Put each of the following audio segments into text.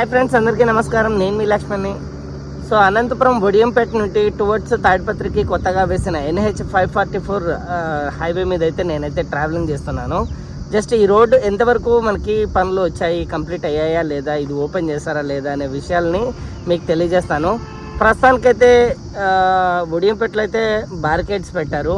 Hi friends, అందరికీ నమస్కారం. నేను మీ లక్ష్మణ్ని. సో అనంతపురం వడియంపేట నుండి టువర్డ్స్ తాడిపత్రికి కొత్తగా వేసిన NH 544 హైవే మీద అయితే నేనైతే ట్రావెలింగ్ చేస్తున్నాను. జస్ట్ ఈ రోడ్డు ఎంతవరకు మనకి పనులు వచ్చాయి, కంప్లీట్ అయ్యాయా లేదా, ఇది ఓపెన్ చేస్తారా లేదా అనే విషయాల్ని మీకు తెలియజేస్తాను. ప్రస్తుతానికైతే వడియంపేటలో అయితే బ్యారికేడ్స్ పెట్టారు,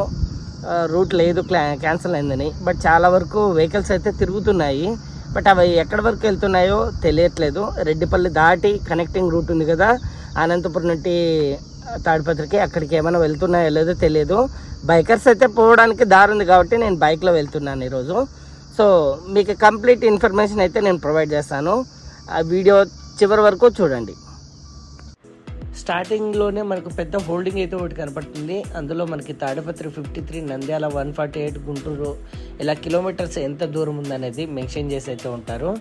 రూట్ లేదు, క్యాన్సిల్ అయిందని. బట్ చాలా వరకు వెహికల్స్ అయితే తిరుగుతున్నాయి. బట్ అవి ఎక్కడి వరకు వెళ్తున్నాయో తెలియట్లేదు. రెడ్డిపల్లి దాటి కనెక్టింగ్ రూట్ ఉంది కదా అనంతపురం నుండి తాడిపత్రికి, అక్కడికి ఏమైనా వెళ్తున్నాయో లేదో తెలియదు. బైకర్స్ అయితే పోవడానికి దారి ఉంది కాబట్టి నేను బైక్లో వెళ్తున్నాను ఈరోజు. సో మీకు కంప్లీట్ ఇన్ఫర్మేషన్ అయితే నేను ప్రొవైడ్ చేస్తాను. ఆ వీడియో చివరి వరకు చూడండి. స్టార్టింగ్లోనే మనకు పెద్ద హోల్డింగ్ అయితే ఒకటి కనపడుతుంది. అందులో మనకి తాడిపత్రి 53, నంద్యాల 148, గుంటూరు ఇలా కిలోమీటర్స్ ఎంత దూరం ఉందనేది మెన్షన్ చేసి అయితే ఉంటారు.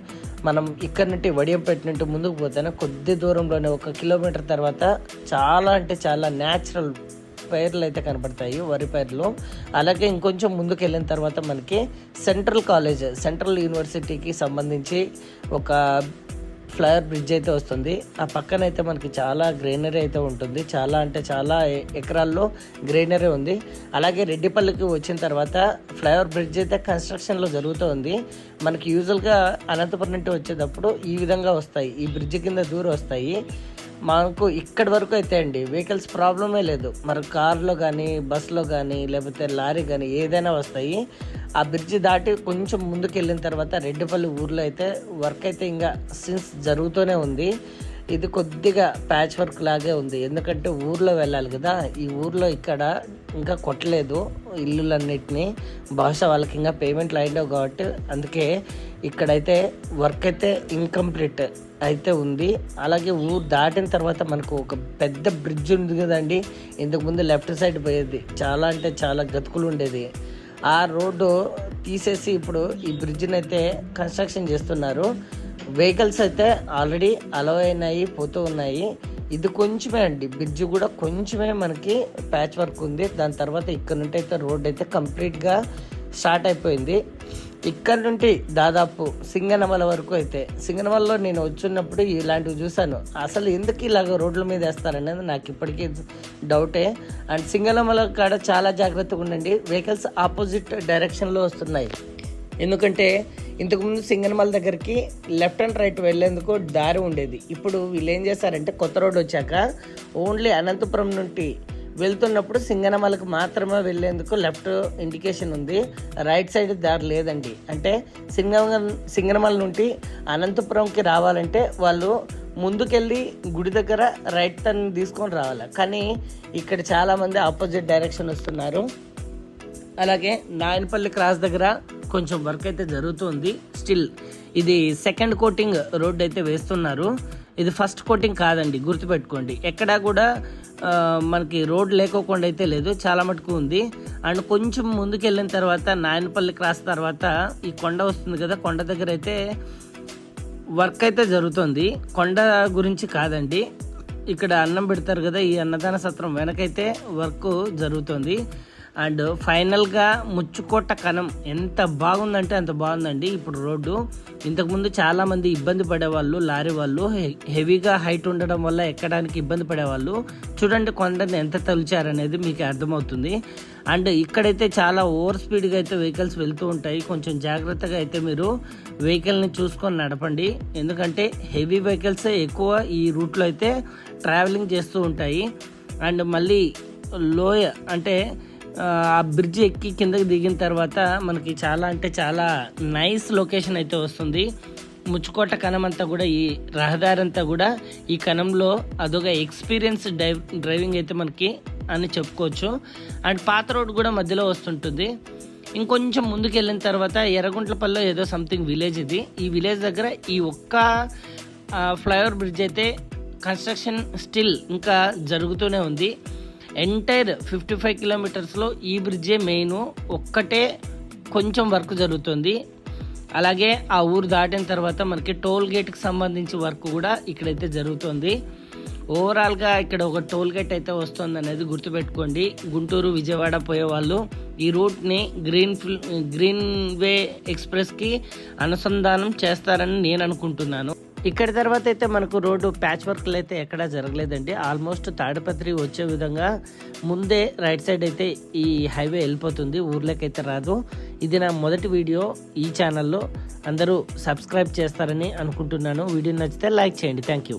మనం ఇక్కడ నుండి వడియంపేట నుండి ముందుకు పోతేనే కొద్ది దూరంలోనే 1 కిలోమీటర్ తర్వాత చాలా అంటే చాలా న్యాచురల్ పైర్లు అయితే కనపడతాయి, వరి పైర్లు. అలాగే ఇంకొంచెం ముందుకు వెళ్ళిన తర్వాత మనకి సెంట్రల్ యూనివర్సిటీకి సంబంధించి ఒక ఫ్లైఓవర్ బ్రిడ్జ్ అయితే వస్తుంది. ఆ పక్కన అయితే మనకి చాలా గ్రీనరీ అయితే ఉంటుంది. చాలా అంటే చాలా ఎకరాల్లో గ్రీనరీ ఉంది. అలాగే రెడ్డిపల్లికి వచ్చిన తర్వాత ఫ్లైఓవర్ బ్రిడ్జ్ అయితే కన్స్ట్రక్షన్లో జరుగుతూ ఉంది. మనకి యూజువల్గా అనంతపురం నుండి వచ్చేటప్పుడు ఈ విధంగా వస్తాయి, ఈ బ్రిడ్జ్ కింద దూరం వస్తాయి. మనకు ఇక్కడి వరకు అయితే అండి వెహికల్స్ ప్రాబ్లమే లేదు. మరి కార్లో కానీ, బస్సులో కానీ, లేకపోతే లారీ కానీ ఏదైనా వస్తాయి. ఆ బ్రిడ్జి దాటి కొంచెం ముందుకు వెళ్ళిన తర్వాత రెడ్డిపల్లి ఊర్లో అయితే వర్క్ అయితే ఇంకా సిన్స్ జరుగుతూనే ఉంది. ఇది కొద్దిగా ప్యాచ్ వర్క్ లాగే ఉంది, ఎందుకంటే ఊర్లో వెళ్ళాలి కదా. ఈ ఊర్లో ఇక్కడ ఇంకా కొట్టలేదు ఇల్లులన్నిటినీ, బహుశా వాళ్ళకి ఇంకా పేమెంట్లు అయినావు కాబట్టి అందుకే ఇక్కడైతే వర్క్ అయితే ఇన్కంప్లీట్ అయితే ఉంది. అలాగే ఊరు దాటిన తర్వాత మనకు ఒక పెద్ద బ్రిడ్జ్ ఉంది కదండి, ఇంతకుముందు లెఫ్ట్ సైడ్ పోయేది, చాలా అంటే చాలా గతుకులు ఉండేది. ఆ రోడ్డు తీసేసి ఇప్పుడు ఈ బ్రిడ్జిని అయితే కన్స్ట్రక్షన్ చేస్తున్నారు. వెహికల్స్ అయితే ఆల్రెడీ అలౌ అయినాయి, పోతూ ఉన్నాయి. ఇది కొంచెమే అండి, బ్రిడ్జ్ కూడా కొంచెమే మనకి ప్యాచ్ వర్క్ ఉంది. దాని తర్వాత ఇక్కడ నుండి అయితే రోడ్ అయితే కంప్లీట్గా స్టార్ట్ అయిపోయింది. ఇక్కడ నుండి దాదాపు సింగనమల వరకు అయితే, సింగనమలలో నేను వచ్చినప్పుడు ఇలాంటివి చూశాను. అసలు ఎందుకు ఇలాగ రోడ్ల మీద వేస్తారనేది నాకు ఇప్పటికీ డౌటే. అండ్ సింగనమల కాడ చాలా జాగ్రత్తగా ఉండండి, వెహికల్స్ ఆపోజిట్ డైరెక్షన్లో వస్తున్నాయి. ఎందుకంటే ఇంతకుముందు సింగనమల దగ్గరికి లెఫ్ట్ అండ్ రైట్ వెళ్ళేందుకు దారి ఉండేది. ఇప్పుడు వీళ్ళు ఏం చేశారంటే కొత్త రోడ్ వచ్చాక ఓన్లీ అనంతపురం నుండి వెళ్తున్నప్పుడు సింగనమలకు మాత్రమే వెళ్ళేందుకు లెఫ్ట్ ఇండికేషన్ ఉంది, రైట్ సైడ్ దారి లేదండి. అంటే సింగనమల నుండి అనంతపురంకి రావాలంటే వాళ్ళు ముందుకెళ్ళి గుడి దగ్గర రైట్ టర్న్ తీసుకొని రావాలి. కానీ ఇక్కడ చాలామంది ఆపోజిట్ డైరెక్షన్ వస్తున్నారు. అలాగే నాయనపల్లి క్రాస్ దగ్గర కొంచెం వర్క్ అయితే జరుగుతుంది. స్టిల్ ఇది సెకండ్ కోటింగ్ రోడ్ అయితే వేస్తున్నారు. ఇది ఫస్ట్ కోటింగ్ కాదండి, గుర్తుపెట్టుకోండి. ఎక్కడా కూడా మనకి రోడ్ లేకోకుండా అయితే లేదు, చాలా మటుకు ఉంది. అండ్ కొంచెం ముందుకు వెళ్ళిన తర్వాత నాయనపల్లి క్రాస్ తర్వాత ఈ కొండ వస్తుంది కదా, కొండ దగ్గర అయితే వర్క్ అయితే జరుగుతుంది. కొండ గురించి కాదండి, ఇక్కడ అన్నం పెడతారు కదా, ఈ అన్నదాన సత్రం వెనకైతే వర్క్ జరుగుతుంది. అండ్ ఫైనల్గా ముచ్చుకోట కనం ఎంత బాగుందంటే అంత బాగుందండి ఇప్పుడు రోడ్డు. ఇంతకుముందు చాలామంది ఇబ్బంది పడేవాళ్ళు, లారీ వాళ్ళు హెవీగా హైట్ ఉండడం వల్ల ఎక్కడానికి ఇబ్బంది పడేవాళ్ళు. చూడండి కొండని ఎంత తొలిచారనేది మీకు అర్థమవుతుంది. అండ్ ఇక్కడైతే చాలా ఓవర్ స్పీడ్గా అయితే వెహికల్స్ వెళ్తూ ఉంటాయి. కొంచెం జాగ్రత్తగా అయితే మీరు వెహికల్ని చూసుకొని నడపండి, ఎందుకంటే హెవీ వెహికల్స్ ఎక్కువ ఈ రూట్లో అయితే ట్రావెలింగ్ చేస్తూ ఉంటాయి. అండ్ మళ్ళీ లోయ అంటే ఆ బ్రిడ్జ్ ఎక్కి కిందకి దిగిన తర్వాత మనకి చాలా అంటే చాలా నైస్ లొకేషన్ అయితే వస్తుంది. ముచ్చుకోట కనం అంతా కూడా, ఈ రహదారి అంతా కూడా ఈ కనంలో అదొక ఎక్స్పీరియన్స్ డ్రైవింగ్ అయితే మనకి అని చెప్పుకోవచ్చు. అండ్ పాత రోడ్ కూడా మధ్యలో వస్తుంటుంది. ఇంకొంచెం ముందుకు వెళ్ళిన తర్వాత ఎర్రగుంట్లపల్లిలో ఏదో సంథింగ్ విలేజ్ ఇది. ఈ విలేజ్ దగ్గర ఈ ఒక్క ఫ్లైఓవర్ బ్రిడ్జ్ అయితే కన్స్ట్రక్షన్ స్టిల్ ఇంకా జరుగుతూనే ఉంది. ఎంటైర్ 55 కిలోమీటర్స్లో ఈ బ్రిడ్జే మెయిన్, ఒక్కటే కొంచెం వర్క్ జరుగుతుంది. అలాగే ఆ ఊరు దాటిన తర్వాత మనకి టోల్ గేట్కి సంబంధించి వర్క్ కూడా ఇక్కడైతే జరుగుతుంది. ఓవరాల్గా ఇక్కడ ఒక టోల్ గేట్ అయితే వస్తుంది అనేది గుర్తుపెట్టుకోండి. గుంటూరు, విజయవాడ పోయే వాళ్ళు ఈ రూట్ని గ్రీన్ వే ఎక్స్ప్రెస్కి అనుసంధానం చేస్తారని నేను అనుకుంటున్నాను. ఇక్కడ తర్వాత అయితే మనకు రోడ్డు ప్యాచ్ వర్క్లు అయితే ఎక్కడా జరగలేదండి. ఆల్మోస్ట్ తాడిపత్రి వచ్చే విధంగా ముందే రైట్ సైడ్ అయితే ఈ హైవే వెళ్ళిపోతుంది, ఊర్లోకి అయితే రాదు. ఇది నా మొదటి వీడియో ఈ ఛానల్లో. అందరూ సబ్స్క్రైబ్ చేస్తారని అనుకుంటున్నాను. వీడియో నచ్చితే లైక్ చేయండి. Thank you.